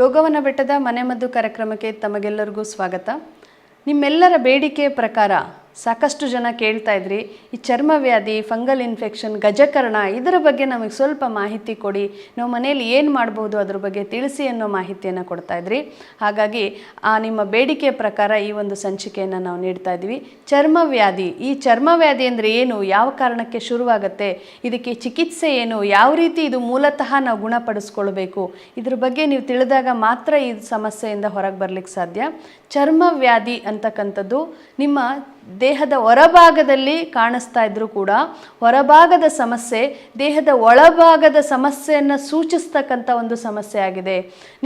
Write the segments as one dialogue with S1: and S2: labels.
S1: ರೋಗವನ ಬೆಟ್ಟದ ಮನೆಮದ್ದು ಕಾರ್ಯಕ್ರಮಕ್ಕೆ ತಮಗೆಲ್ಲರಿಗೂ ಸ್ವಾಗತ. ನಿಮ್ಮೆಲ್ಲರ ಬೇಡಿಕೆ ಪ್ರಕಾರ ಸಾಕಷ್ಟು ಜನ ಕೇಳ್ತಾ ಇದ್ರಿ, ಈ ಚರ್ಮವ್ಯಾಧಿ, ಫಂಗಲ್ ಇನ್ಫೆಕ್ಷನ್, ಗಜಕರ್ಣ ಇದರ ಬಗ್ಗೆ ನಮಗೆ ಸ್ವಲ್ಪ ಮಾಹಿತಿ ಕೊಡಿ, ನಾವು ಮನೆಯಲ್ಲಿ ಏನು ಮಾಡ್ಬೋದು ಅದ್ರ ಬಗ್ಗೆ ತಿಳಿಸಿ ಅನ್ನೋ ಮಾಹಿತಿಯನ್ನು ಕೊಡ್ತಾ ಇದ್ರಿ. ಹಾಗಾಗಿ ನಿಮ್ಮ ಬೇಡಿಕೆಯ ಪ್ರಕಾರ ಈ ಒಂದು ಸಂಚಿಕೆಯನ್ನು ನಾವು ನೀಡ್ತಾ ಇದ್ವಿ. ಚರ್ಮವ್ಯಾಧಿ, ಈ ಚರ್ಮವ್ಯಾಧಿ ಅಂದರೆ ಏನು, ಯಾವ ಕಾರಣಕ್ಕೆ ಶುರುವಾಗುತ್ತೆ, ಇದಕ್ಕೆ ಚಿಕಿತ್ಸೆ ಏನು, ಯಾವ ರೀತಿ ಇದು ಮೂಲತಃ ನಾವು ಗುಣಪಡಿಸ್ಕೊಳ್ಬೇಕು, ಇದ್ರ ಬಗ್ಗೆ ನೀವು ತಿಳಿದಾಗ ಮಾತ್ರ ಈ ಸಮಸ್ಯೆಯಿಂದ ಹೊರಗೆ ಬರಲಿಕ್ಕೆ ಸಾಧ್ಯ. ಚರ್ಮವ್ಯಾಧಿ ಅಂತಕ್ಕಂಥದ್ದು ನಿಮ್ಮ ದೇಹದ ಹೊರಭಾಗದಲ್ಲಿ ಕಾಣಿಸ್ತಾ ಇದ್ರೂ ಕೂಡ ಹೊರಭಾಗದ ಸಮಸ್ಯೆ ದೇಹದ ಒಳಭಾಗದ ಸಮಸ್ಯೆಯನ್ನು ಸೂಚಿಸ್ತಕ್ಕಂಥ ಒಂದು ಸಮಸ್ಯೆ ಆಗಿದೆ.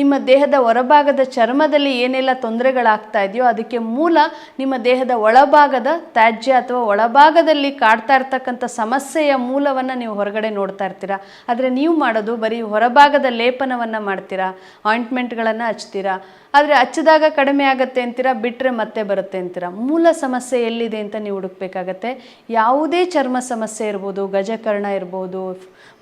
S1: ನಿಮ್ಮ ದೇಹದ ಹೊರಭಾಗದ ಚರ್ಮದಲ್ಲಿ ಏನೆಲ್ಲ ತೊಂದರೆಗಳಾಗ್ತಾ ಇದೆಯೋ ಅದಕ್ಕೆ ಮೂಲ ನಿಮ್ಮ ದೇಹದ ಒಳಭಾಗದ ತ್ಯಾಜ್ಯ ಅಥವಾ ಒಳಭಾಗದಲ್ಲಿ ಕಾಡ್ತಾ ಇರ್ತಕ್ಕಂಥ ಸಮಸ್ಯೆಯ ಮೂಲವನ್ನು ನೀವು ಹೊರಗಡೆ ನೋಡ್ತಾ ಇರ್ತೀರಾ. ಆದರೆ ನೀವು ಮಾಡೋದು ಬರೀ ಹೊರಭಾಗದ ಲೇಪನವನ್ನು ಮಾಡ್ತೀರಾ, ಆಯಿಂಟ್ಮೆಂಟ್ಗಳನ್ನು ಹಚ್ತೀರಾ. ಆದರೆ ಹಚ್ಚಿದಾಗ ಕಡಿಮೆ ಆಗುತ್ತೆ ಅಂತೀರಾ, ಬಿಟ್ಟರೆ ಮತ್ತೆ ಬರುತ್ತೆ ಅಂತೀರಾ. ಮೂಲ ಸಮಸ್ಯೆ ಎಲ್ಲಿದೆ ಅಂತ ನೀವು ಹುಡುಕ್ಬೇಕಾಗತ್ತೆ. ಯಾವುದೇ ಚರ್ಮ ಸಮಸ್ಯೆ ಇರ್ಬೋದು, ಗಜಕರ್ಣ ಇರ್ಬೋದು,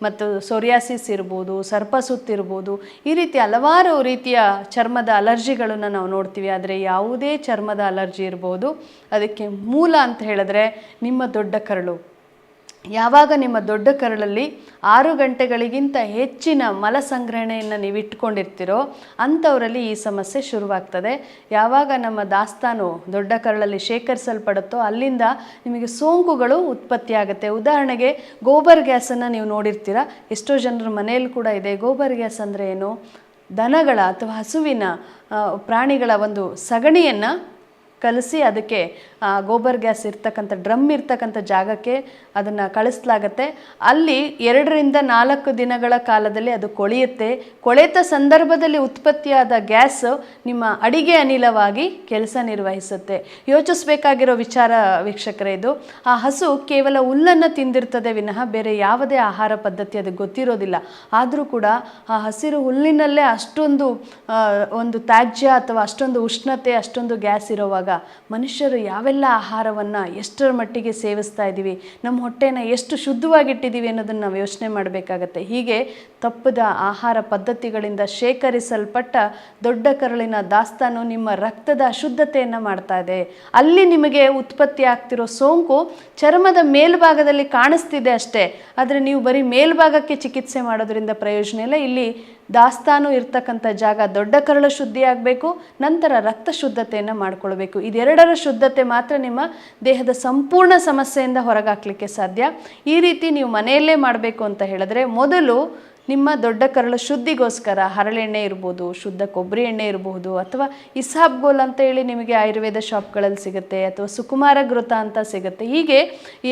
S1: ಮತ್ತು ಸೋರಿಯಾಸಿಸ್ ಇರ್ಬೋದು, ಸರ್ಪಸುತ್ತಿರ್ಬೋದು, ಈ ರೀತಿ ಹಲವಾರು ರೀತಿಯ ಚರ್ಮದ ಅಲರ್ಜಿಗಳನ್ನು ನಾವು ನೋಡ್ತೀವಿ. ಆದರೆ ಯಾವುದೇ ಚರ್ಮದ ಅಲರ್ಜಿ ಇರ್ಬೋದು, ಅದಕ್ಕೆ ಮೂಲ ಅಂತ ಹೇಳಿದ್ರೆ ನಿಮ್ಮ ದೊಡ್ಡ ಕರಳು. ಯಾವಾಗ ನಿಮ್ಮ ದೊಡ್ಡ ಕರಳಲ್ಲಿ 6 ಗಂಟೆಗಳಿಗಿಂತ ಹೆಚ್ಚಿನ ಮಲ ಸಂಗ್ರಹಣೆಯನ್ನು ನೀವು ಇಟ್ಕೊಂಡಿರ್ತೀರೋ ಅಂಥವರಲ್ಲಿ ಈ ಸಮಸ್ಯೆ ಶುರುವಾಗ್ತದೆ. ಯಾವಾಗ ನಮ್ಮ ದಾಸ್ತಾನು ದೊಡ್ಡ ಕರಳಲ್ಲಿ ಶೇಖರಿಸಲ್ಪಡುತ್ತೋ ಅಲ್ಲಿಂದ ನಿಮಗೆ ಸೋಂಕುಗಳು ಉತ್ಪತ್ತಿ ಆಗುತ್ತೆ. ಉದಾಹರಣೆಗೆ ಗೋಬರ್ ಗ್ಯಾಸನ್ನು ನೀವು ನೋಡಿರ್ತೀರ, ಎಷ್ಟೋ ಜನರ ಮನೆಯಲ್ಲಿ ಕೂಡ ಇದೆ. ಗೋಬರ್ ಗ್ಯಾಸ್ ಅಂದರೆ ಏನು, ದನಗಳ ಅಥವಾ ಹಸುವಿನ ಪ್ರಾಣಿಗಳ ಒಂದು ಸಗಣಿಯನ್ನು ಕಲಸಿ ಅದಕ್ಕೆ ಗೋಬರ್ ಗ್ಯಾಸ್ ಇರ್ತಕ್ಕಂಥ ಡ್ರಮ್ ಇರ್ತಕ್ಕಂಥ ಜಾಗಕ್ಕೆ ಅದನ್ನು ಕಳಿಸಲಾಗತ್ತೆ. ಅಲ್ಲಿ 2 ರಿಂದ 4 ದಿನಗಳ ಕಾಲದಲ್ಲಿ ಅದು ಕೊಳೆಯುತ್ತೆ. ಕೊಳೆತ ಸಂದರ್ಭದಲ್ಲಿ ಉತ್ಪತ್ತಿಯಾದ ಗ್ಯಾಸ್ ನಿಮ್ಮ ಅಡಿಗೆ ಅನಿಲವಾಗಿ ಕೆಲಸ ನಿರ್ವಹಿಸುತ್ತೆ. ಯೋಚಿಸಬೇಕಾಗಿರೋ ವಿಚಾರ ವೀಕ್ಷಕರೇ ಇದು. ಆ ಹಸು ಕೇವಲ ಹುಲ್ಲನ್ನು ತಿಂದಿರ್ತದೆ ವಿನಃ ಬೇರೆ ಯಾವುದೇ ಆಹಾರ ಪದ್ಧತಿ ಅದಕ್ಕೆ ಗೊತ್ತಿರೋದಿಲ್ಲ. ಆದರೂ ಕೂಡ ಆ ಹಸಿರು ಹುಲ್ಲಿನಲ್ಲೇ ಅಷ್ಟೊಂದು ಒಂದು ತ್ಯಾಜ್ಯ ಅಥವಾ ಅಷ್ಟೊಂದು ಉಷ್ಣತೆ, ಅಷ್ಟೊಂದು ಗ್ಯಾಸ್ ಇರೋವಾಗ ಮನುಷ್ಯರು ಯಾವೆಲ್ಲ ಆಹಾರವನ್ನು ಎಷ್ಟರ ಮಟ್ಟಿಗೆ ಸೇವಿಸ್ತಾ ಇದ್ದೀವಿ, ನಮ್ಮ ಹೊಟ್ಟೆನ ಎಷ್ಟು ಶುದ್ಧವಾಗಿಟ್ಟಿದ್ದೀವಿ ಅನ್ನೋದನ್ನು ನಾವು ಯೋಚನೆ ಮಾಡಬೇಕಾಗತ್ತೆ. ಹೀಗೆ ತಪ್ಪದ ಆಹಾರ ಪದ್ಧತಿಗಳಿಂದ ಶೇಖರಿಸಲ್ಪಟ್ಟ ದೊಡ್ಡ ಕರಳಿನ ದಾಸ್ತಾನು ನಿಮ್ಮ ರಕ್ತದ ಅಶುದ್ಧತೆಯನ್ನು ಮಾಡ್ತಾ ಇದೆ. ಅಲ್ಲಿ ನಿಮಗೆ ಉತ್ಪತ್ತಿ ಆಗ್ತಿರೋ ಸೋಂಕು ಚರ್ಮದ ಮೇಲ್ಭಾಗದಲ್ಲಿ ಕಾಣಿಸ್ತಿದೆ ಅಷ್ಟೇ. ಆದರೆ ನೀವು ಬರೀ ಮೇಲ್ಭಾಗಕ್ಕೆ ಚಿಕಿತ್ಸೆ ಮಾಡೋದ್ರಿಂದ ಪ್ರಯೋಜನ ಇಲ್ಲ. ಇಲ್ಲಿ ದಾಸ್ತಾನು ಇರ್ತಕ್ಕಂಥ ಜಾಗ ದೊಡ್ಡ ಕರಳು ಶುದ್ಧಿ ಆಗಬೇಕು, ನಂತರ ರಕ್ತ ಶುದ್ಧತೆಯನ್ನು ಮಾಡ್ಕೊಳ್ಬೇಕು. ಇದೆರಡರ ಶುದ್ಧತೆ ಮಾತ್ರ ನಿಮ್ಮ ದೇಹದ ಸಂಪೂರ್ಣ ಸಮಸ್ಯೆಯಿಂದ ಹೊರಗಾಕ್ಲಿಕ್ಕೆ ಸಾಧ್ಯ. ಈ ರೀತಿ ನೀವು ಮನೆಯಲ್ಲೇ ಮಾಡಬೇಕು ಅಂತ ಹೇಳಿದ್ರೆ, ಮೊದಲು ನಿಮ್ಮ ದೊಡ್ಡ ಕರಳು ಶುದ್ಧಿಗೋಸ್ಕರ ಹರಳೆಣ್ಣೆ ಇರ್ಬೋದು, ಶುದ್ಧ ಕೊಬ್ಬರಿ ಎಣ್ಣೆ ಇರಬಹುದು, ಅಥವಾ ಇಸಾಬ್ಗೋಲ್ ಅಂತ ಹೇಳಿ ನಿಮಗೆ ಆಯುರ್ವೇದ ಶಾಪ್ಗಳಲ್ಲಿ ಸಿಗುತ್ತೆ, ಅಥವಾ ಸುಕುಮಾರ ಘೃತ ಅಂತ ಸಿಗುತ್ತೆ. ಹೀಗೆ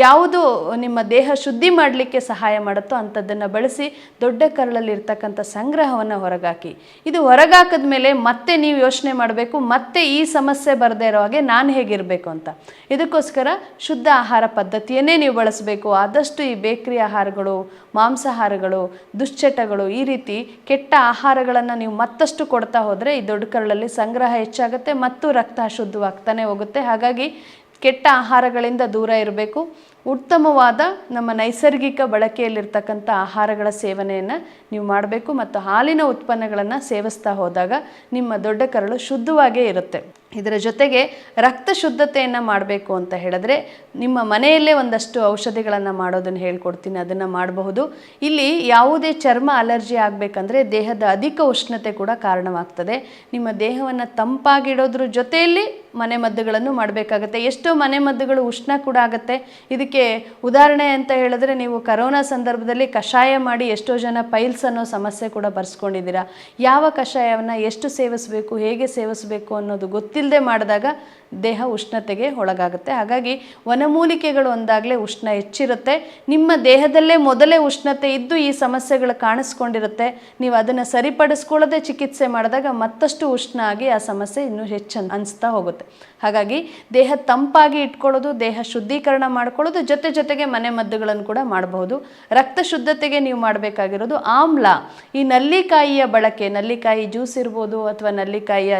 S1: ಯಾವುದು ನಿಮ್ಮ ದೇಹ ಶುದ್ಧಿ ಮಾಡಲಿಕ್ಕೆ ಸಹಾಯ ಮಾಡುತ್ತೋ ಅಂಥದ್ದನ್ನು ಬಳಸಿ ದೊಡ್ಡ ಕರಳಲ್ಲಿ ಇರ್ತಕ್ಕಂಥ ಸಂಗ್ರಹವನ್ನು ಹೊರಗಾಕಿ. ಇದು ಹೊರಗಾಕಿದ ಮೇಲೆ ಮತ್ತೆ ನೀವು ಯೋಚನೆ ಮಾಡಬೇಕು, ಮತ್ತೆ ಈ ಸಮಸ್ಯೆ ಬರದೇ ಇರೋ ಹಾಗೆ ನಾನು ಹೇಗಿರಬೇಕು ಅಂತ. ಇದಕ್ಕೋಸ್ಕರ ಶುದ್ಧ ಆಹಾರ ಪದ್ಧತಿಯನ್ನೇ ನೀವು ಬಳಸಬೇಕು. ಆದಷ್ಟು ಈ ಬೇಕರಿ ಆಹಾರಗಳು, ಮಾಂಸಾಹಾರಗಳು, ದುಶ್ಚಟಗಳು, ಈ ರೀತಿ ಕೆಟ್ಟ ಆಹಾರಗಳನ್ನು ನೀವು ಮತ್ತಷ್ಟು ಕೊಡ್ತಾ ಹೋದರೆ ಈ ದೊಡ್ಡ ಕರಳಲ್ಲಿ ಸಂಗ್ರಹ ಹೆಚ್ಚಾಗುತ್ತೆ ಮತ್ತು ರಕ್ತ ಅಶುದ್ಧವಾಗ್ತಾನೆ ಹೋಗುತ್ತೆ. ಹಾಗಾಗಿ ಕೆಟ್ಟ ಆಹಾರಗಳಿಂದ ದೂರ ಇರಬೇಕು. ಉತ್ತಮವಾದ ನಮ್ಮ ನೈಸರ್ಗಿಕ ಬಳಕೆಯಲ್ಲಿರ್ತಕ್ಕಂಥ ಆಹಾರಗಳ ಸೇವನೆಯನ್ನು ನೀವು ಮಾಡಬೇಕು ಮತ್ತು ಹಾಲಿನ ಉತ್ಪನ್ನಗಳನ್ನು ಸೇವಿಸ್ತಾ ಹೋದಾಗ ನಿಮ್ಮ ದೊಡ್ಡ ಕರಳು ಶುದ್ಧವಾಗೇ ಇರುತ್ತೆ. ಇದರ ಜೊತೆಗೆ ರಕ್ತ ಶುದ್ಧತೆಯನ್ನು ಮಾಡಬೇಕು ಅಂತ ಹೇಳಿದ್ರೆ ನಿಮ್ಮ ಮನೆಯಲ್ಲೇ ಒಂದಷ್ಟು ಔಷಧಿಗಳನ್ನು ಮಾಡೋದನ್ನು ಹೇಳ್ಕೊಡ್ತೀನಿ, ಅದನ್ನು ಮಾಡಬಹುದು. ಇಲ್ಲಿ ಯಾವುದೇ ಚರ್ಮ ಅಲರ್ಜಿ ಆಗಬೇಕಂದ್ರೆ ದೇಹದ ಅಧಿಕ ಉಷ್ಣತೆ ಕೂಡ ಕಾರಣವಾಗ್ತದೆ. ನಿಮ್ಮ ದೇಹವನ್ನು ತಂಪಾಗಿಡೋದ್ರ ಜೊತೆಯಲ್ಲಿ ಮನೆಮದ್ದುಗಳನ್ನು ಮಾಡಬೇಕಾಗತ್ತೆ. ಎಷ್ಟೋ ಮನೆಮದ್ದುಗಳು ಉಷ್ಣ ಕೂಡ ಆಗುತ್ತೆ. ಇದಕ್ಕೆ ಉದಾಹರಣೆ ಅಂತ ಹೇಳಿದ್ರೆ, ನೀವು ಕರೋನಾ ಸಂದರ್ಭದಲ್ಲಿ ಕಷಾಯ ಮಾಡಿ ಎಷ್ಟೋ ಜನ ಪೈಲ್ಸ್ ಅನ್ನೋ ಸಮಸ್ಯೆ ಕೂಡ ಬರ್ಸ್ಕೊಂಡಿದ್ದೀರಾ. ಯಾವ ಕಷಾಯವನ್ನು ಎಷ್ಟು ಸೇವಿಸಬೇಕು, ಹೇಗೆ ಸೇವಿಸಬೇಕು ಅನ್ನೋದು ಗೊತ್ತಿಲ್ಲದೆ ಮಾಡಿದಾಗ ದೇಹ ಉಷ್ಣತೆಗೆ ಒಳಗಾಗುತ್ತೆ. ಹಾಗಾಗಿ ವನಮೂಲಿಕೆಗಳು ಒಂದಾಗಲೇ ಉಷ್ಣ ಹೆಚ್ಚಿರುತ್ತೆ. ನಿಮ್ಮ ದೇಹದಲ್ಲೇ ಮೊದಲೇ ಉಷ್ಣತೆ ಇದ್ದು ಈ ಸಮಸ್ಯೆಗಳು ಕಾಣಿಸ್ಕೊಂಡಿರುತ್ತೆ. ನೀವು ಅದನ್ನು ಸರಿಪಡಿಸ್ಕೊಳ್ಳದೆ ಚಿಕಿತ್ಸೆ ಮಾಡಿದಾಗ ಮತ್ತಷ್ಟು ಉಷ್ಣ ಆಗಿ ಆ ಸಮಸ್ಯೆ ಇನ್ನೂ ಹೆಚ್ಚು ಅನಿಸ್ತಾ ಹೋಗುತ್ತೆ. ಹಾಗಾಗಿ ದೇಹ ತಂಪಾಗಿ ಇಟ್ಕೊಳ್ಳೋದು, ದೇಹ ಶುದ್ಧೀಕರಣ ಮಾಡ್ಕೊಳ್ಳೋದು, ಜೊತೆಗೆ ಮನೆಮದ್ದುಗಳನ್ನು ಕೂಡ ಮಾಡಬಹುದು. ರಕ್ತ ಶುದ್ಧತೆಗೆ ನೀವು ಮಾಡಬೇಕಾಗಿರೋದು ಆಮ್ಲ. ಈ ನಲ್ಲಿಕಾಯಿಯ ಬಳಕೆ, ನಲ್ಲಿಕಾಯಿ ಜ್ಯೂಸ್ ಇರ್ಬೋದು ಅಥವಾ ನಲ್ಲಿಕಾಯಿಯ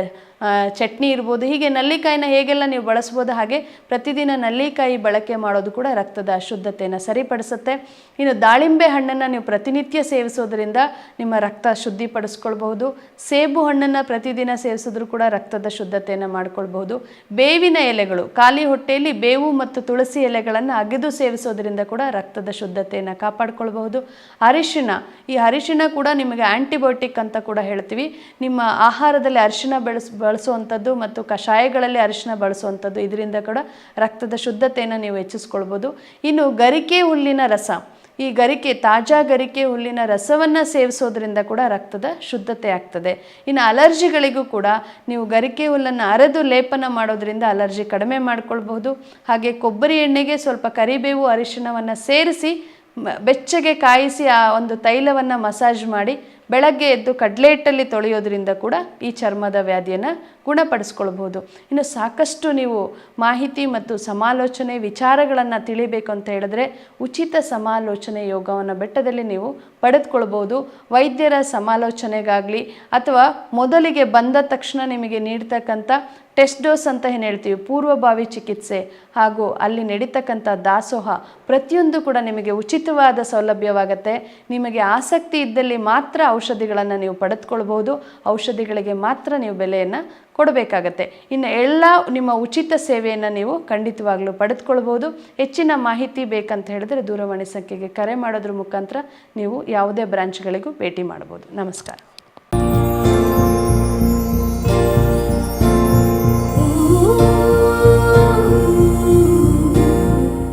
S1: ಚಟ್ನಿ ಇರ್ಬೋದು. ಹೀಗೆ ನಲ್ಲಿಕಾಯಿನ ಹೇಗೆ ಹೇಗೆಲ್ಲ ನೀವು ಬಳಸ್ಬೋದು ಹಾಗೆ ಪ್ರತಿದಿನ ನಲ್ಲಿಕಾಯಿ ಬಳಕೆ ಮಾಡೋದು ಕೂಡ ರಕ್ತದ ಅಶುದ್ಧತೆಯನ್ನು ಸರಿಪಡಿಸುತ್ತೆ. ಇನ್ನು ದಾಳಿಂಬೆ ಹಣ್ಣನ್ನು ನೀವು ಪ್ರತಿನಿತ್ಯ ಸೇವಿಸೋದ್ರಿಂದ ನಿಮ್ಮ ರಕ್ತ ಶುದ್ಧಿಪಡಿಸ್ಕೊಳ್ಬಹುದು. ಸೇಬು ಹಣ್ಣನ್ನು ಪ್ರತಿದಿನ ಸೇವಿಸಿದ್ರೂ ಕೂಡ ರಕ್ತದ ಶುದ್ಧತೆಯನ್ನು ಮಾಡ್ಕೊಳ್ಬಹುದು. ಬೇವಿನ ಎಲೆಗಳು, ಖಾಲಿ ಹೊಟ್ಟೆಯಲ್ಲಿ ಬೇವು ಮತ್ತು ತುಳಸಿ ಎಲೆಗಳನ್ನು ಅಗೆದು ಸೇವಿಸೋದ್ರಿಂದ ಕೂಡ ರಕ್ತದ ಶುದ್ಧತೆಯನ್ನು ಕಾಪಾಡ್ಕೊಳ್ಬಹುದು. ಈ ಅರಿಶಿಣ ಕೂಡ ನಿಮಗೆ ಆಂಟಿಬಯೋಟಿಕ್ ಅಂತ ಕೂಡ ಹೇಳ್ತೀವಿ. ನಿಮ್ಮ ಆಹಾರದಲ್ಲಿ ಅರಿಶಿಣ ಬಳಸುವಂಥದ್ದು ಮತ್ತು ಕಷಾಯಗಳಲ್ಲಿ ಅರಿಶಿಣ ಬಳಸುವಂಥದ್ದು, ಇದರಿಂದ ಕೂಡ ರಕ್ತದ ಶುದ್ಧತೆಯನ್ನು ನೀವು ಹೆಚ್ಚಿಸ್ಕೊಳ್ಬೋದು. ಇನ್ನು ಗರಿಕೆ ಹುಲ್ಲಿನ ರಸ, ಈ ತಾಜಾ ಗರಿಕೆ ಹುಲ್ಲಿನ ರಸವನ್ನು ಸೇವಿಸೋದ್ರಿಂದ ಕೂಡ ರಕ್ತದ ಶುದ್ಧತೆ ಆಗ್ತದೆ. ಇನ್ನು ಅಲರ್ಜಿಗಳಿಗೂ ಕೂಡ ನೀವು ಗರಿಕೆ ಹುಲ್ಲನ್ನು ಅರೆದು ಲೇಪನ ಮಾಡೋದ್ರಿಂದ ಅಲರ್ಜಿ ಕಡಿಮೆ ಮಾಡ್ಕೊಳ್ಬಹುದು. ಹಾಗೆ ಕೊಬ್ಬರಿ ಎಣ್ಣೆಗೆ ಸ್ವಲ್ಪ ಕರಿಬೇವು ಅರಿಶಿಣವನ್ನು ಸೇರಿಸಿ ಬೆಚ್ಚಗೆ ಕಾಯಿಸಿ ಆ ಒಂದು ತೈಲವನ್ನು ಮಸಾಜ್ ಮಾಡಿ ಬೆಳಗ್ಗೆ ಎದ್ದು ಕಡಲೆ ಹಿಟ್ಟಲ್ಲಿ ತೊಳೆಯೋದ್ರಿಂದ ಕೂಡ ಈ ಚರ್ಮದ ವ್ಯಾಧಿಯನ್ನು ಗುಣಪಡಿಸ್ಕೊಳ್ಬೋದು. ಇನ್ನು ಸಾಕಷ್ಟು ನೀವು ಮಾಹಿತಿ ಮತ್ತು ಸಮಾಲೋಚನೆ ವಿಚಾರಗಳನ್ನು ತಿಳಿಬೇಕು ಅಂತ ಹೇಳಿದ್ರೆ ಉಚಿತ ಸಮಾಲೋಚನೆ ಯೋಗವನ್ನು ಬೆಟ್ಟದಲ್ಲಿ ನೀವು ಪಡೆದುಕೊಳ್ಬೋದು. ವೈದ್ಯರ ಸಮಾಲೋಚನೆಗಾಗಲಿ ಅಥವಾ ಮೊದಲಿಗೆ ಬಂದ ತಕ್ಷಣ ನಿಮಗೆ ನೀಡ್ತಕ್ಕಂಥ ಟೆಸ್ಟ್ ಡೋಸ್ ಅಂತ ಏನು ಹೇಳ್ತೀವಿ, ಪೂರ್ವಭಾವಿ ಚಿಕಿತ್ಸೆ ಹಾಗೂ ಅಲ್ಲಿ ನಡೀತಕ್ಕಂಥ ದಾಸೋಹ ಪ್ರತಿಯೊಂದು ಕೂಡ ನಿಮಗೆ ಉಚಿತವಾದ ಸೌಲಭ್ಯವಾಗುತ್ತೆ. ನಿಮಗೆ ಆಸಕ್ತಿ ಇದ್ದಲ್ಲಿ ಮಾತ್ರ ಔಷಧಿಗಳನ್ನು ನೀವು ಪಡೆದುಕೊಳ್ಬೋದು. ಔಷಧಿಗಳಿಗೆ ಮಾತ್ರ ನೀವು ಬೆಲೆಯನ್ನು ಕೊಡಬೇಕಾಗತ್ತೆ. ಇನ್ನು ಎಲ್ಲ ನಿಮ್ಮ ಉಚಿತ ಸೇವೆಯನ್ನು ನೀವು ಖಂಡಿತವಾಗ್ಲೂ ಪಡೆದುಕೊಳ್ಬೋದು. ಹೆಚ್ಚಿನ ಮಾಹಿತಿ ಬೇಕಂತ ಹೇಳಿದ್ರೆ ದೂರವಾಣಿ ಸಂಖ್ಯೆಗೆ ಕರೆ ಮಾಡೋದ್ರ ಮುಖಾಂತರ ನೀವು ಯಾವುದೇ ಬ್ರಾಂಚ್ಗಳಿಗೂ ಭೇಟಿ ಮಾಡ್ಬೋದು. ನಮಸ್ಕಾರ.